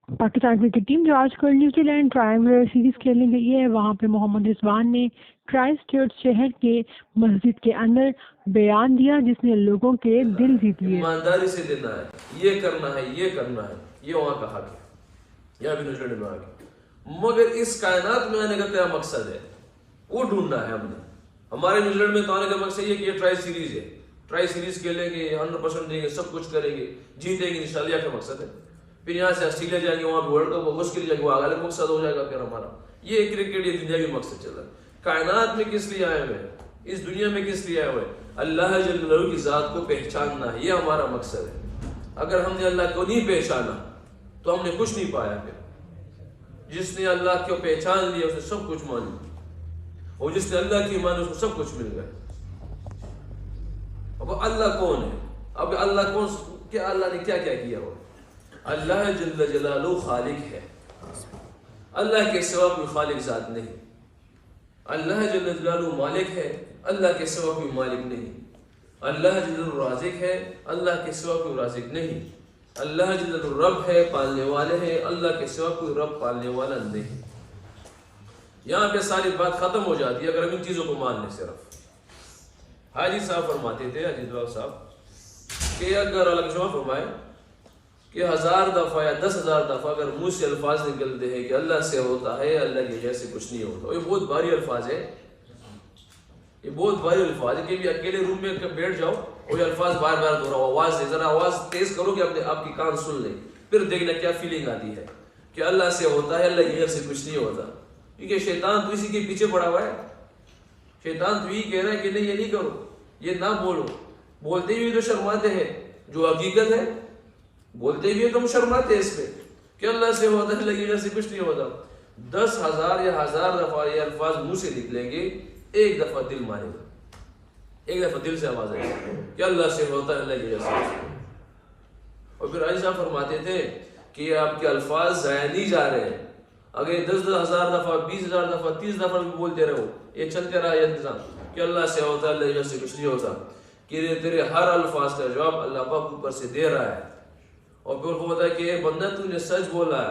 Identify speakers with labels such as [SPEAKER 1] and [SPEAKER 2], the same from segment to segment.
[SPEAKER 1] Pakistan cricket team جو آج کل نیوزی لینڈ ٹرائنگولر سیریز کھیلنے گئی ہے، وہاں پہ محمد رضوان نے کرائسٹ چرچ شہر کے مسجد کے اندر بیان دیا جس نے لوگوں کے دل جیت لیے۔
[SPEAKER 2] ایمانداری سے دینا ہے، یہ کرنا ہے، یہ کرنا ہے، یہ وہاں کا حق ہے، یہاں بھی نیوزی لینڈ میں آ گیا۔ مگر اس کائنات میں آنے کا کیا مقصد ہے وہ ڈھونڈنا ہے ہم نے۔ ہمارے نیوزی لینڈ میں تو آنے کا مقصد یہ کہ یہ ٹرائی سیریز ہے، ٹرائی سیریز کھیلیں گے، 100% دیں گے، سب کچھ کریں گے، جیتیں گے انشاءاللہ، کیا مقصد ہے؟ پھر یہاں سے آسٹریلیا جائیں گے، وہاں پہ ورلڈ کپ اس کے لیے جائیں گے، وہ الگ مقصد ہو جائے گا پھر ہمارا۔ یہ کرکٹ یہ دنیا بھی مقصد چل رہا ہے۔ کائنات میں کس لیے آئے ہوئے ہیں، اس دنیا میں کس لیے آئے ہوئے ہیں؟ اللہ جل جلالہ کی ذات کو پہچاننا ہے، یہ ہمارا مقصد ہے۔ اگر ہم نے اللہ کو نہیں پہچانا تو ہم نے کچھ نہیں پایا۔ پھر جس نے اللہ کو پہچان لیا اسے سب کچھ مان لیا، اور جس نے اللہ کی مانی اس کو سب کچھ مل گیا۔ اب اللہ کون ہے؟ اب اللہ کون، کیا اللہ نے کیا کیا کیا ہو؟ اللہ جل جلالہ خالق ہے، اللہ کے سوا کوئی خالق ذات نہیں۔ اللہ جل جلالہ مالک ہے، اللہ کے سوا کوئی مالک نہیں۔ اللہ جل جلالہ رازق ہے، اللہ کے سوا کوئی رازق نہیں۔ اللہ جل جلالہ رب ہے، پالنے والے ہیں، اللہ کے سوا کوئی رب پالنے والا نہیں۔ یہاں پہ ساری بات ختم ہو جاتی ہے اگر ہم ان چیزوں کو مان لیں۔ صرف حاجی صاحب فرماتے تھے، حاجی دعا صاحب، کہ اگر اللہ شما فرمائے کہ 1000 دفعہ یا 10,000 دفعہ اگر منہ سے الفاظ نکلتے ہیں کہ اللہ سے ہوتا ہے، اللہ کے جیسے کچھ نہیں ہوتا، یہ بہت بھاری الفاظ ہے، یہ بہت بھاری الفاظ ہے کہ بھی اکیلے روم میں بیٹھ جاؤ اور یہ الفاظ بار بار دہراؤ، آواز سے ذرا آواز تیز کرو کہ آپ کی کان سن لیں، پھر دیکھنا کیا فیلنگ آتی ہے کہ اللہ سے ہوتا ہے، اللہ کے جیسے کچھ نہیں ہوتا۔ کیونکہ شیطان تو اسی کے پیچھے پڑا ہوا ہے، شیطان تو یہی کہہ رہا ہے کہ نہیں یہ نہیں کرو، یہ نہ بولو، بولتے ہوئے تو شرماتے ہیں، جو حقیقت ہے بولتے ہوئے تو ہم شرماتے ہیں اس پہ کہ اللہ سے ہوتا ہے، اللہ کی وجہ سے کچھ نہیں ہوتا۔ 10,000 یا 1000 دفعہ یہ الفاظ منہ سے نکلیں گے، ایک دفعہ دل مانے گا، ایک دفعہ دل سے آواز آئے گا کہ اللہ سے ہوتا ہے، اللہ کی وجہ سے۔ اور پھر عائشہ فرماتے تھے کہ آپ کے الفاظ ضائع نہیں جا رہے ہیں، اگر 10,000 دفعہ، 20,000 دفعہ، 30 دفعہ بھی بولتے رہو، یہ چلتے رہا یہ انتظام کہ اللہ سے ہوتا ہے، اللہ کی وجہ سے کچھ نہیں ہوتا، کہ تیرے ہر الفاظ کا جواب اللہ پاک اوپر سے دے رہا ہے۔ اور پھر وہ ہوتا ہے کہ اے بندہ تو نے سچ بولا،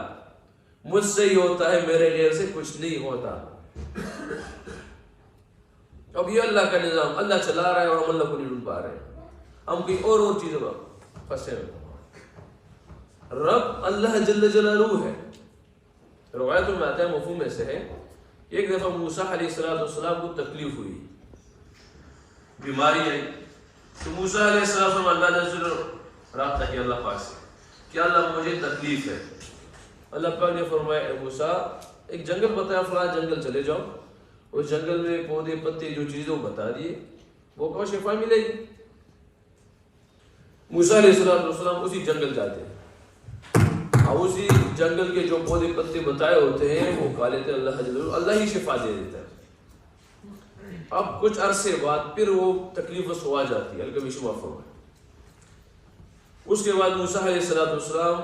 [SPEAKER 2] مجھ سے ہی ہوتا ہے، میرے غیر سے کچھ نہیں ہوتا۔ اب یہ اللہ کا نظام، اللہ چلا رہا ہے اور ہم اللہ کو نہیں ڈھونڈ پا رہے ہیں، ہم کوئی اور چیزوں پر پھنسے ہیں۔ رب اللہ جل جلالہ ہے۔ روایتوں میں آتا ہے، مفہوم میں سے ہے، ایک دفعہ موسیٰ علیہ السلام کو تکلیف ہوئی، بیماری آئی، تو موسیٰ علیہ السلام اللہ نے رابطہ کیا اللہ پاک سے کہ اللہ مجھے تکلیف ہے۔ اللہ پاک نے فرمایا اے موسیٰ ایک جنگل بتایا، فلاں جنگل چلے جاؤ، اس جنگل میں پودے پتے جو چیزوں بتا دیے وہ کہو شفا ملے گی۔ موسیٰ علیہ السلام اسی جنگل جاتے ہیں اور اسی جنگل کے جو پودے پتے بتائے ہوتے ہیں وہ کھا لیتے ہیں، اللہ ہی شفا دے دیتا ہے۔ اب کچھ عرصے بعد پھر وہ تکلیف و آ جاتی ہے، الکمی شما فرمائے۔ اس کے بعد موسیٰ علیہ السلام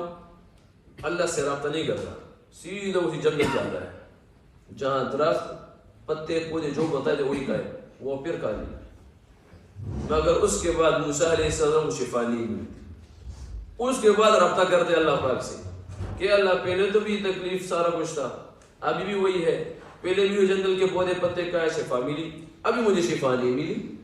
[SPEAKER 2] اللہ سے رابطہ نہیں کرتا، سیدھا اسی جنگل جاتا ہے جہاں درخت پتے پودے جو بتائے تھے وہی کھائے، وہ پھر کھا لیا، مگر اس کے بعد موسیٰ علیہ السلام کو شفا نہیں ملی۔ اس کے بعد رابطہ کرتے اللہ پاک سے کہ اللہ پہلے تو بھی تکلیف سارا کچھ تھا، ابھی بھی وہی ہے، پہلے بھی جنگل کے پودے پتے کھائے شفا ملی، ابھی مجھے شفا نہیں ملی۔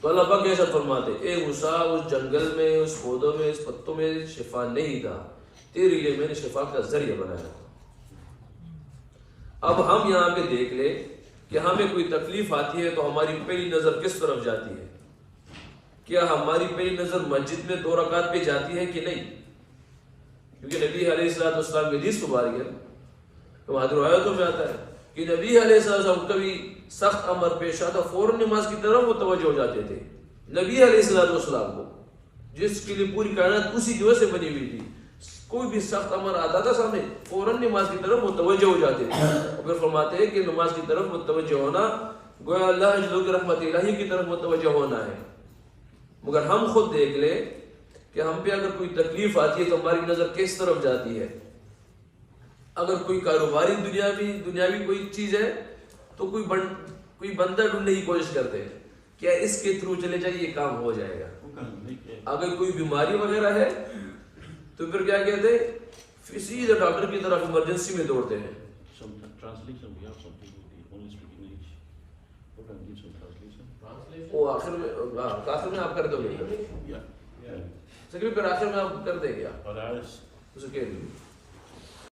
[SPEAKER 2] تو اللہ پاک ایسا فرماتے اے موسیٰ اس جنگل میں، اس پودوں میں، اس پتوں میں شفا نہیں تھا، تیرے لیے میں نے شفا کا ذریعہ بنایا۔ اب ہم یہاں پہ دیکھ لیں کہ ہمیں کوئی تکلیف آتی ہے تو ہماری پہلی نظر کس طرف جاتی ہے؟ کیا ہماری پہلی نظر مسجد میں 2 رکعت پہ جاتی ہے کہ نہیں؟ کیونکہ نبی علیہ السلام کی حدیث مبارک ہے، تو روایتوں میں آتا ہے کہ نبی علیہ السلام کبھی سخت امر پیش آتا فوراً نماز کی طرف متوجہ ہو جاتے تھے۔ نبی علیہ السلام کو، جس کے لیے پوری کائنات اسی جو سے بنی ہوئی تھی، کوئی بھی سخت امر آتا تھا سامنے فوراً نماز کی طرف متوجہ ہو جاتے تھے۔ اور پھر فرماتے ہیں کہ نماز کی طرف متوجہ ہونا گویا اللہ جل کی رحمت الہی کی طرف متوجہ ہونا ہے۔ مگر ہم خود دیکھ لیں کہ ہم پہ اگر کوئی تکلیف آتی ہے تو ہماری نظر کس طرف جاتی ہے؟ اگر کوئی کاروباری دنیاوی کوئی چیز ہے تو کوئی بندہ ڈھونڈنے کی کوشش کرتے ہیں، کیا اس کے تھرو چلے جائے یہ کام ہو جائے گا۔ اگر کوئی بیماری وغیرہ ہے تو پھر کیا کہتے ہیں پھر سیدھے ڈاکٹر کی طرف ایمرجنسی میں دوڑتے ہیں.
[SPEAKER 3] Some translation, we have some people who only speak English. Who can give some translation?
[SPEAKER 2] وہ آخر میں آپ کر دو گے.
[SPEAKER 3] Yeah.
[SPEAKER 2] پھر آخر میں آپ کر دیں گے.
[SPEAKER 3] But I was
[SPEAKER 2] اس کے